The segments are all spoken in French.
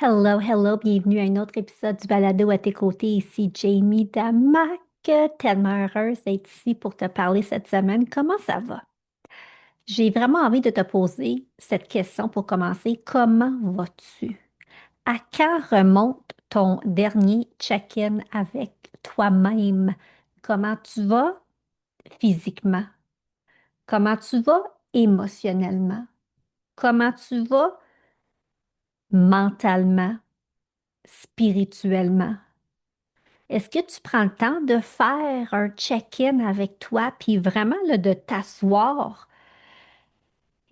Hello, hello, bienvenue à un autre épisode du Balado à tes côtés. Ici Jamie Damac, tellement heureuse d'être ici pour te parler cette semaine. Comment ça va? J'ai vraiment envie de te poser cette question pour commencer. Comment vas-tu? À quand remonte ton dernier check-in avec toi-même? Comment tu vas physiquement? Comment tu vas émotionnellement? Comment tu vas mentalement, spirituellement? Est-ce que tu prends le temps de faire un check-in avec toi, puis vraiment là, de t'asseoir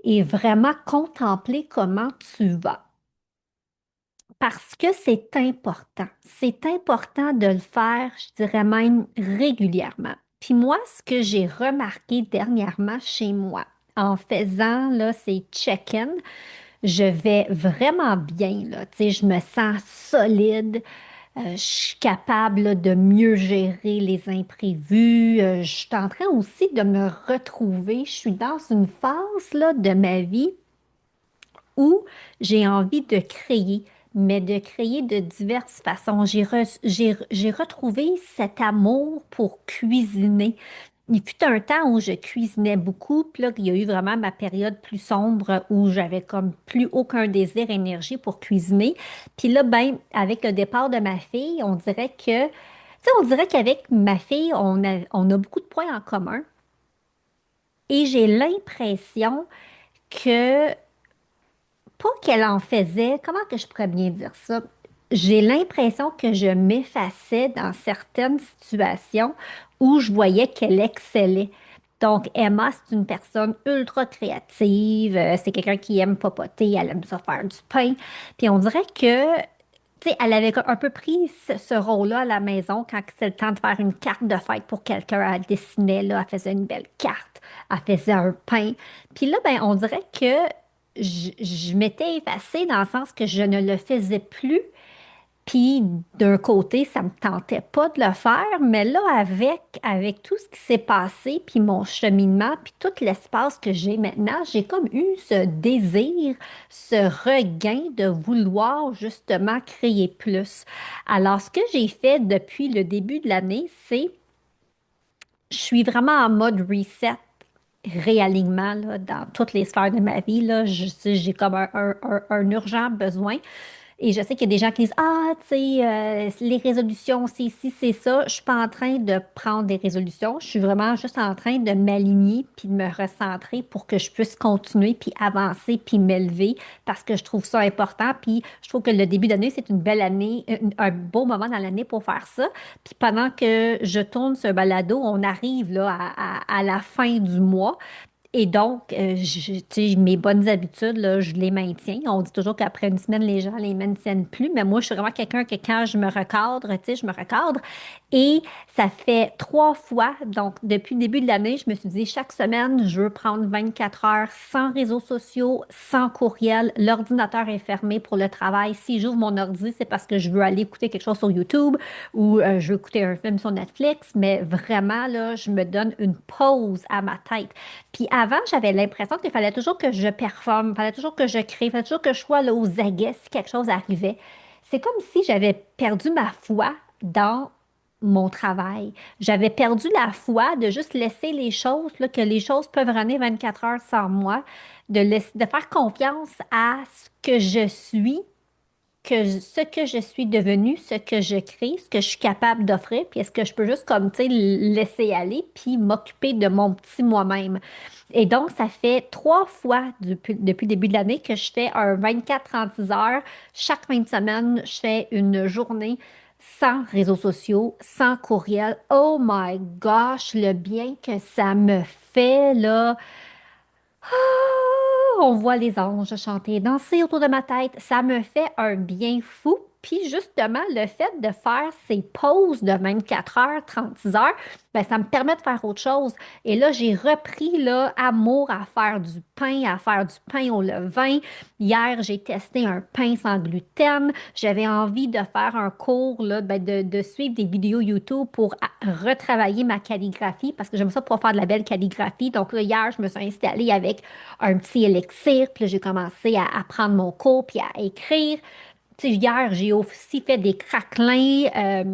et vraiment contempler comment tu vas? Parce que c'est important. C'est important de le faire, je dirais même régulièrement. Puis moi, ce que j'ai remarqué dernièrement chez moi, en faisant là, ces check-ins, je vais vraiment bien, là. Tu sais, je me sens solide. Je suis capable là, de mieux gérer les imprévus. Je suis en train aussi de me retrouver. Je suis dans une phase là, de ma vie où j'ai envie de créer, mais de créer de diverses façons. J'ai retrouvé cet amour pour cuisiner. Il fut un temps où je cuisinais beaucoup, puis là, il y a eu vraiment ma période plus sombre où j'avais comme plus aucun désir, énergie pour cuisiner. Puis là, ben, avec le départ de ma fille, on dirait que, tu sais, on dirait qu'avec ma fille, on a beaucoup de points en commun. Et j'ai l'impression que pas qu'elle en faisait, comment que je pourrais bien dire ça? J'ai l'impression que je m'effaçais dans certaines situations où je voyais qu'elle excellait. Donc, Emma, c'est une personne ultra créative, c'est quelqu'un qui aime papoter, elle aime ça faire du pain. Puis on dirait que, tu sais, elle avait un peu pris ce rôle-là à la maison quand c'est le temps de faire une carte de fête pour quelqu'un. Elle dessinait, là, elle faisait une belle carte, elle faisait un pain. Puis là, ben, on dirait que je m'étais effacée dans le sens que je ne le faisais plus. Puis d'un côté, ça me tentait pas de le faire, mais là, avec tout ce qui s'est passé, puis mon cheminement, puis tout l'espace que j'ai maintenant, j'ai comme eu ce désir, ce regain de vouloir justement créer plus. Alors, ce que j'ai fait depuis le début de l'année, c'est, je suis vraiment en mode reset réalignement là, dans toutes les sphères de ma vie. Là, j'ai comme un urgent besoin. Et je sais qu'il y a des gens qui disent, ah, tu sais, les résolutions, c'est ci, c'est ça. Je suis pas en train de prendre des résolutions. Je suis vraiment juste en train de m'aligner puis de me recentrer pour que je puisse continuer puis avancer puis m'élever parce que je trouve ça important. Puis je trouve que le début d'année, c'est une belle année, un beau moment dans l'année pour faire ça. Puis pendant que je tourne ce balado, on arrive là à la fin du mois. Et donc, tu sais, mes bonnes habitudes, là, je les maintiens. On dit toujours qu'après une semaine, les gens les maintiennent plus, mais moi, je suis vraiment quelqu'un que quand je me recadre, tu sais, je me recadre. Et ça fait 3 fois, donc depuis le début de l'année, je me suis dit, chaque semaine, je veux prendre 24 heures sans réseaux sociaux, sans courriel. L'ordinateur est fermé pour le travail. Si j'ouvre mon ordi, c'est parce que je veux aller écouter quelque chose sur YouTube ou je veux écouter un film sur Netflix, mais vraiment, là, je me donne une pause à ma tête. Puis avant, j'avais l'impression qu'il fallait toujours que je performe, il fallait toujours que je crée, il fallait toujours que je sois là aux aguets si quelque chose arrivait. C'est comme si j'avais perdu ma foi dans mon travail. J'avais perdu la foi de juste laisser les choses, là, que les choses peuvent runner 24 heures sans moi, de faire confiance à ce que je suis ce que je suis devenue, ce que je crée, ce que je suis capable d'offrir, puis est-ce que je peux juste comme, tu sais, laisser aller, puis m'occuper de mon petit moi-même. Et donc, ça fait 3 fois depuis le début de l'année que je fais un 24-36 heures. Chaque fin de semaine, je fais une journée sans réseaux sociaux, sans courriel. Oh my gosh, le bien que ça me fait, là. On voit les anges chanter, danser autour de ma tête. Ça me fait un bien fou. Puis justement, le fait de faire ces pauses de 24 heures, 36 heures, ben, ça me permet de faire autre chose. Et là, j'ai repris là, amour à faire du pain au levain. Hier, j'ai testé un pain sans gluten. J'avais envie de faire un cours, là, ben, de suivre des vidéos YouTube pour retravailler ma calligraphie parce que j'aime ça pour faire de la belle calligraphie. Donc là, hier, je me suis installée avec un petit élixir, puis là, j'ai commencé à prendre mon cours puis à écrire. Tu sais, hier, j'ai aussi fait des craquelins.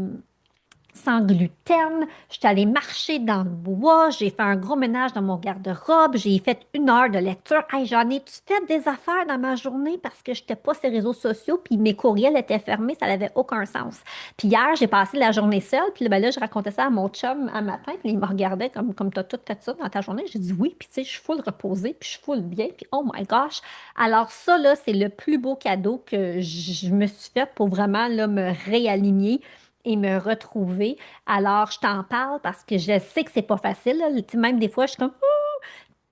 Sans gluten. Je suis allée marcher dans le bois. J'ai fait un gros ménage dans mon garde-robe. J'ai fait 1 heure de lecture. Hey, j'en ai-tu fait des affaires dans ma journée parce que je n'étais pas sur les réseaux sociaux puis mes courriels étaient fermés. Ça n'avait aucun sens. Puis hier, j'ai passé la journée seule. Puis ben là, je racontais ça à mon chum un matin. Puis il me regardait comme tu as tout fait ça dans ta journée. J'ai dit oui. Puis tu sais, je suis full reposée. Puis je suis full bien. Puis oh my gosh. Alors ça, là, c'est le plus beau cadeau que je me suis fait pour vraiment là, me réaligner et me retrouver. Alors, je t'en parle parce que je sais que c'est pas facile, là. Tu sais, même des fois, je suis comme,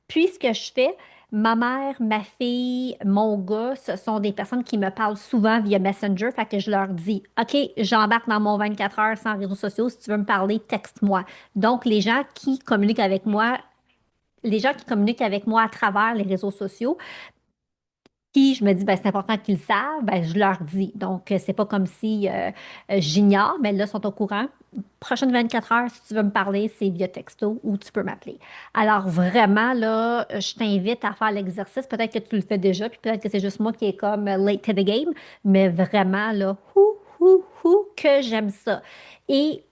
puis ce que je fais, ma mère, ma fille, mon gars, ce sont des personnes qui me parlent souvent via Messenger. Fait que je leur dis, OK, j'embarque dans mon 24 heures sans réseaux sociaux. Si tu veux me parler, texte-moi. Donc, les gens qui communiquent avec moi à travers les réseaux sociaux, qui, je me dis, ben, c'est important qu'ils le savent, ben, je leur dis. Donc, c'est pas comme si j'ignore, mais là, ils sont au courant. Prochaine 24 heures, si tu veux me parler, c'est via texto ou tu peux m'appeler. Alors, vraiment, là, je t'invite à faire l'exercice. Peut-être que tu le fais déjà, puis peut-être que c'est juste moi qui est comme late to the game, mais vraiment, là, que j'aime ça. Et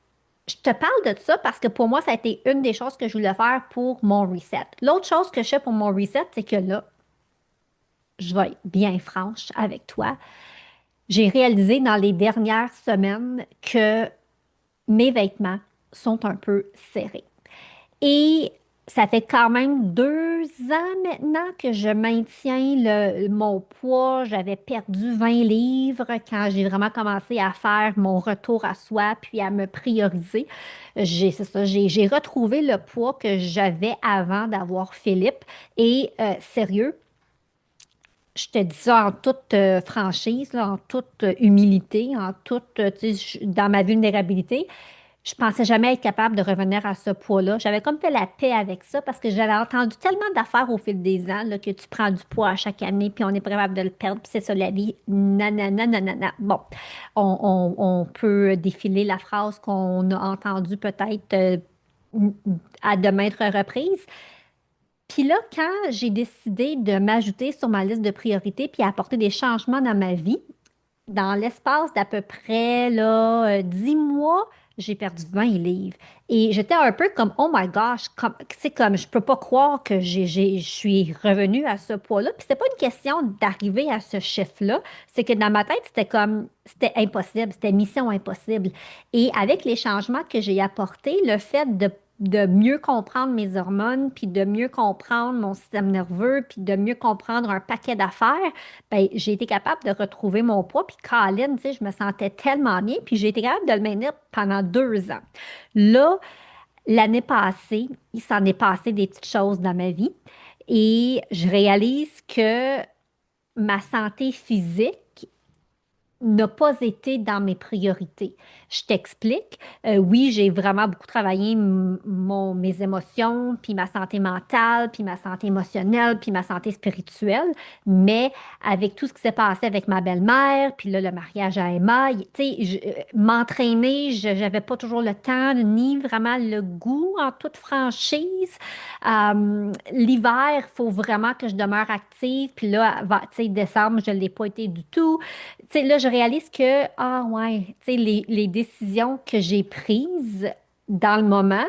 je te parle de ça parce que pour moi, ça a été une des choses que je voulais faire pour mon reset. L'autre chose que je fais pour mon reset, c'est que là, je vais être bien franche avec toi. J'ai réalisé dans les dernières semaines que mes vêtements sont un peu serrés. Et ça fait quand même 2 ans maintenant que je maintiens mon poids. J'avais perdu 20 livres quand j'ai vraiment commencé à faire mon retour à soi puis à me prioriser. C'est ça, j'ai retrouvé le poids que j'avais avant d'avoir Philippe. Et sérieux, je te dis ça en toute franchise, là, en toute humilité, en toute, tu sais, dans ma vulnérabilité. Je pensais jamais être capable de revenir à ce poids-là. J'avais comme fait la paix avec ça parce que j'avais entendu tellement d'affaires au fil des ans là, que tu prends du poids à chaque année puis on est pas capable de le perdre puis c'est ça la vie. Nanana, nanana. Bon, on peut défiler la phrase qu'on a entendue peut-être à de maintes reprises. Puis là, quand j'ai décidé de m'ajouter sur ma liste de priorités puis apporter des changements dans ma vie, dans l'espace d'à peu près là, 10 mois, j'ai perdu 20 livres. Et j'étais un peu comme, oh my gosh, c'est comme, je peux pas croire que je suis revenue à ce poids-là. Puis c'était pas une question d'arriver à ce chiffre-là, c'est que dans ma tête, c'était comme, c'était impossible, c'était mission impossible. Et avec les changements que j'ai apportés, le fait de mieux comprendre mes hormones, puis de mieux comprendre mon système nerveux, puis de mieux comprendre un paquet d'affaires, ben, j'ai été capable de retrouver mon poids. Puis Colin, tu sais, je me sentais tellement bien. Puis j'ai été capable de le maintenir pendant 2 ans. Là, l'année passée, il s'en est passé des petites choses dans ma vie. Et je réalise que ma santé physique n'a pas été dans mes priorités. Je t'explique. Oui, j'ai vraiment beaucoup travaillé mes émotions, puis ma santé mentale, puis ma santé émotionnelle, puis ma santé spirituelle. Mais avec tout ce qui s'est passé avec ma belle-mère, puis là, le mariage à Emma, tu sais, m'entraîner, j'avais pas toujours le temps, ni vraiment le goût en toute franchise. L'hiver, il faut vraiment que je demeure active. Puis là, tu sais, décembre, je ne l'ai pas été du tout. Tu sais, là, je réalise que, ah ouais, tu sais, les décisions que j'ai prises dans le moment,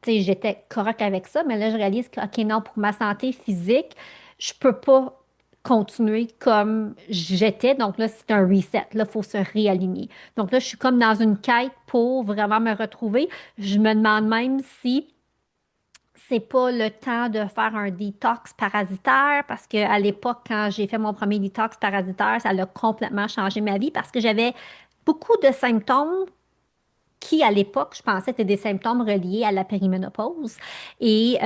tu sais, j'étais correcte avec ça, mais là, je réalise que, OK, non, pour ma santé physique, je peux pas continuer comme j'étais. Donc là, c'est un reset. Là, il faut se réaligner. Donc là, je suis comme dans une quête pour vraiment me retrouver. Je me demande même si c'est pas le temps de faire un détox parasitaire parce qu'à l'époque, quand j'ai fait mon premier détox parasitaire, ça a complètement changé ma vie parce que j'avais beaucoup de symptômes qui, à l'époque, je pensais étaient des symptômes reliés à la périménopause. Et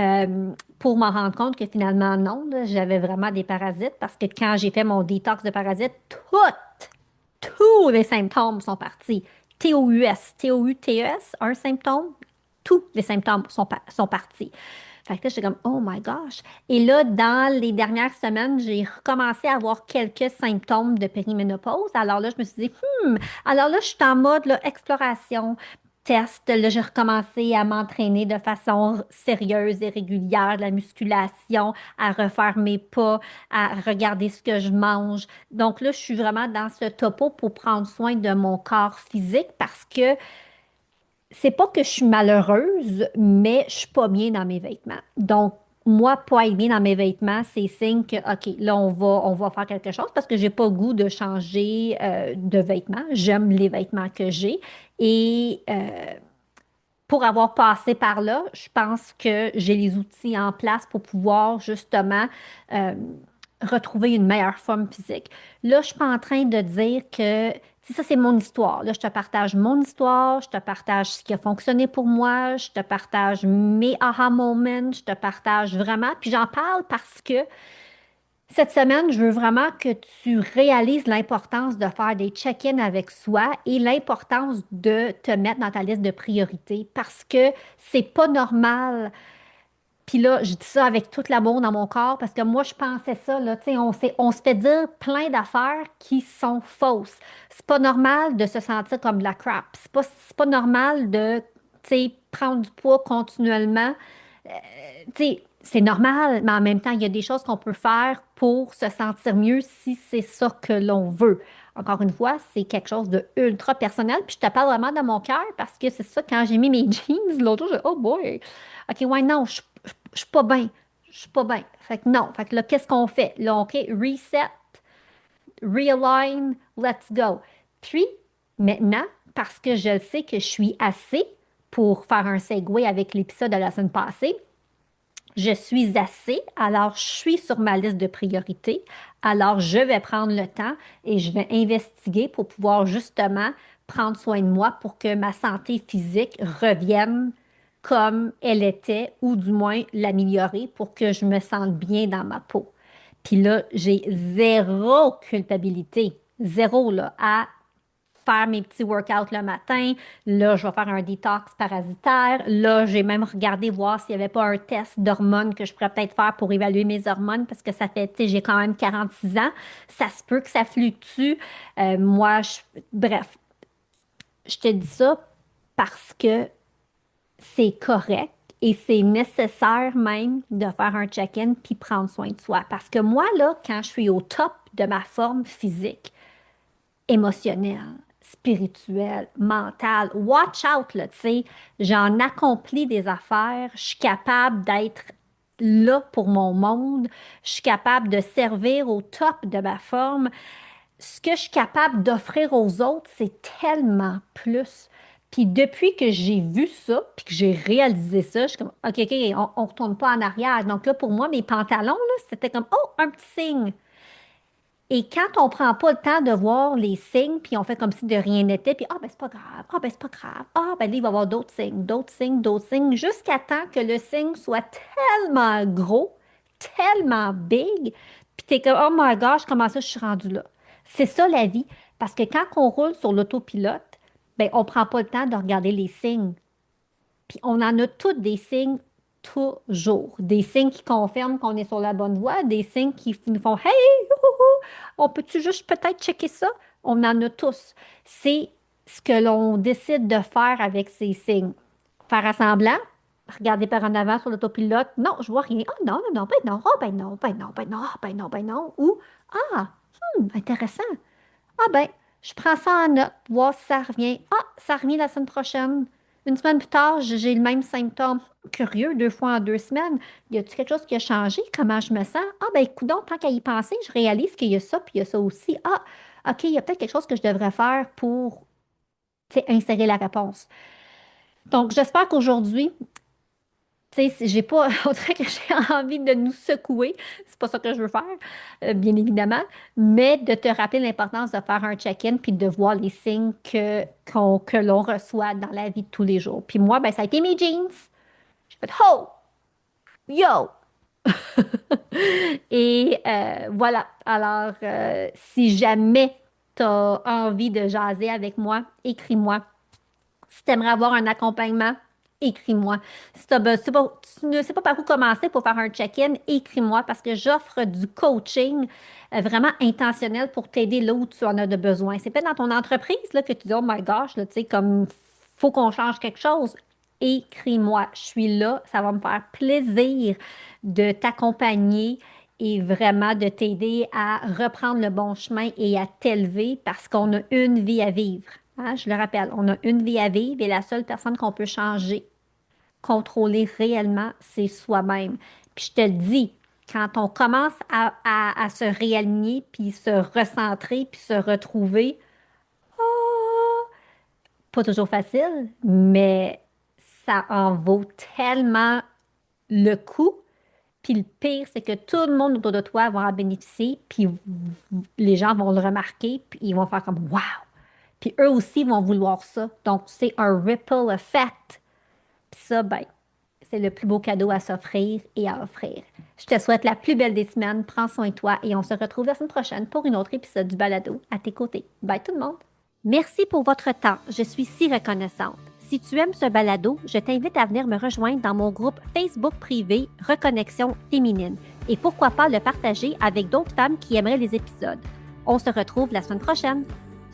pour m'en rendre compte que finalement, non, là, j'avais vraiment des parasites parce que quand j'ai fait mon détox de parasites, tous les symptômes sont partis. TOUS, TOUTES, un symptôme, tous les symptômes sont partis. Fait que là, j'étais comme, oh my gosh. Et là, dans les dernières semaines, j'ai recommencé à avoir quelques symptômes de périménopause. Alors là, je me suis dit, alors là, je suis en mode là, exploration. test. Là, j'ai recommencé à m'entraîner de façon sérieuse et régulière, de la musculation, à refaire mes pas, à regarder ce que je mange. Donc là, je suis vraiment dans ce topo pour prendre soin de mon corps physique parce que c'est pas que je suis malheureuse, mais je suis pas bien dans mes vêtements. Donc, moi, pas être bien dans mes vêtements, c'est signe que, OK, là, on va faire quelque chose parce que j'ai pas le goût de changer de vêtements. J'aime les vêtements que j'ai. Et pour avoir passé par là, je pense que j'ai les outils en place pour pouvoir justement euh, retrouver une meilleure forme physique. Là, je suis pas en train de dire que, tu sais, ça, c'est mon histoire. Là, je te partage mon histoire, je te partage ce qui a fonctionné pour moi, je te partage mes aha moments, je te partage vraiment, puis j'en parle parce que cette semaine, je veux vraiment que tu réalises l'importance de faire des check-ins avec soi et l'importance de te mettre dans ta liste de priorités parce que c'est pas normal. Puis là, je dis ça avec tout l'amour dans mon corps parce que moi, je pensais ça, là, tu sais, on se fait dire plein d'affaires qui sont fausses. C'est pas normal de se sentir comme de la crap. C'est pas normal de, tu sais, prendre du poids continuellement. Tu sais, c'est normal, mais en même temps, il y a des choses qu'on peut faire pour se sentir mieux si c'est ça que l'on veut. Encore une fois, c'est quelque chose de ultra personnel. Puis je te parle vraiment de mon cœur parce que c'est ça, quand j'ai mis mes jeans l'autre jour, j'ai oh boy, OK, ouais, non, je suis pas bien. Je suis pas bien. Fait que non. Fait que là, qu'est-ce qu'on fait? Là, OK, reset, realign, let's go. Puis, maintenant, parce que je sais que je suis assez pour faire un segue avec l'épisode de la semaine passée, je suis assez, alors je suis sur ma liste de priorités, alors je vais prendre le temps et je vais investiguer pour pouvoir justement prendre soin de moi pour que ma santé physique revienne comme elle était ou du moins l'améliorer pour que je me sente bien dans ma peau. Puis là, j'ai zéro culpabilité, zéro là, à faire mes petits workouts le matin. Là, je vais faire un détox parasitaire. Là, j'ai même regardé voir s'il n'y avait pas un test d'hormones que je pourrais peut-être faire pour évaluer mes hormones parce que ça fait, tu sais, j'ai quand même 46 ans. Ça se peut que ça fluctue. Moi, bref, je te dis ça parce que c'est correct et c'est nécessaire même de faire un check-in puis prendre soin de soi. Parce que moi, là, quand je suis au top de ma forme physique, émotionnel, spirituel, mental. Watch out, là, tu sais. J'en accomplis des affaires. Je suis capable d'être là pour mon monde. Je suis capable de servir au top de ma forme. Ce que je suis capable d'offrir aux autres, c'est tellement plus. Puis depuis que j'ai vu ça, puis que j'ai réalisé ça, je suis comme, OK, OK, on retourne pas en arrière. Donc là, pour moi, mes pantalons, là, c'était comme, oh, un petit signe. Et quand on prend pas le temps de voir les signes, puis on fait comme si de rien n'était, puis ah ben c'est pas grave, ah ben c'est pas grave, ah ben là il va y avoir d'autres signes, d'autres signes, d'autres signes, jusqu'à temps que le signe soit tellement gros, tellement big, puis t'es comme oh my gosh, comment ça je suis rendue là? C'est ça la vie, parce que quand on roule sur l'autopilote, ben on prend pas le temps de regarder les signes. Puis on en a tous des signes, toujours. Des signes qui confirment qu'on est sur la bonne voie, des signes qui nous font Hey, youhou, on peut-tu juste peut-être checker ça? On en a tous. C'est ce que l'on décide de faire avec ces signes. Faire assemblant, regarder par en avant sur l'autopilote. Non, je vois rien. Oh non, non, non, ben non, oh ben non, ben non, ben non, ah, ben non, ben non. Ou Ah, intéressant. Ah ben, je prends ça en note, voir si ça revient. Ah, ça revient la semaine prochaine. Une semaine plus tard, j'ai le même symptôme. Curieux, 2 fois en 2 semaines. Y a-t-il quelque chose qui a changé? Comment je me sens? Ah, ben, écoute donc, tant qu'à y penser, je réalise qu'il y a ça, puis il y a ça aussi. Ah, OK, il y a peut-être quelque chose que je devrais faire pour, tu sais, insérer la réponse. Donc, j'espère qu'aujourd'hui, tu sais, j'ai pas, on dirait que j'ai envie de nous secouer. C'est pas ça que je veux faire, bien évidemment, mais de te rappeler l'importance de faire un check-in puis de voir les signes que l'on reçoit dans la vie de tous les jours. Puis moi, ben, ça a été mes jeans. J'ai fait Ho! Yo! Et voilà. Alors, si jamais tu as envie de jaser avec moi, écris-moi. Si tu aimerais avoir un accompagnement, écris-moi. Si tu ne sais pas par où commencer pour faire un check-in, écris-moi parce que j'offre du coaching vraiment intentionnel pour t'aider là où tu en as de besoin. C'est peut-être dans ton entreprise là, que tu dis, oh my gosh, là, tu sais, comme faut qu'on change quelque chose, écris-moi. Je suis là. Ça va me faire plaisir de t'accompagner et vraiment de t'aider à reprendre le bon chemin et à t'élever parce qu'on a une vie à vivre. Hein, je le rappelle, on a une vie à vivre et la seule personne qu'on peut changer, contrôler réellement, c'est soi-même. Puis je te le dis, quand on commence à se réaligner, puis se recentrer, puis se retrouver, pas toujours facile, mais ça en vaut tellement le coup. Puis le pire, c'est que tout le monde autour de toi va en bénéficier, puis les gens vont le remarquer, puis ils vont faire comme wow! Puis eux aussi vont vouloir ça. Donc, c'est un ripple effect. Puis ça, ben, c'est le plus beau cadeau à s'offrir et à offrir. Je te souhaite la plus belle des semaines. Prends soin de toi et on se retrouve la semaine prochaine pour une autre épisode du balado à tes côtés. Bye tout le monde! Merci pour votre temps. Je suis si reconnaissante. Si tu aimes ce balado, je t'invite à venir me rejoindre dans mon groupe Facebook privé Reconnexion féminine et pourquoi pas le partager avec d'autres femmes qui aimeraient les épisodes. On se retrouve la semaine prochaine.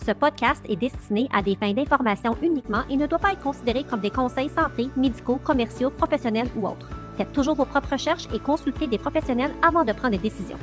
Ce podcast est destiné à des fins d'information uniquement et ne doit pas être considéré comme des conseils santé, médicaux, commerciaux, professionnels ou autres. Faites toujours vos propres recherches et consultez des professionnels avant de prendre des décisions.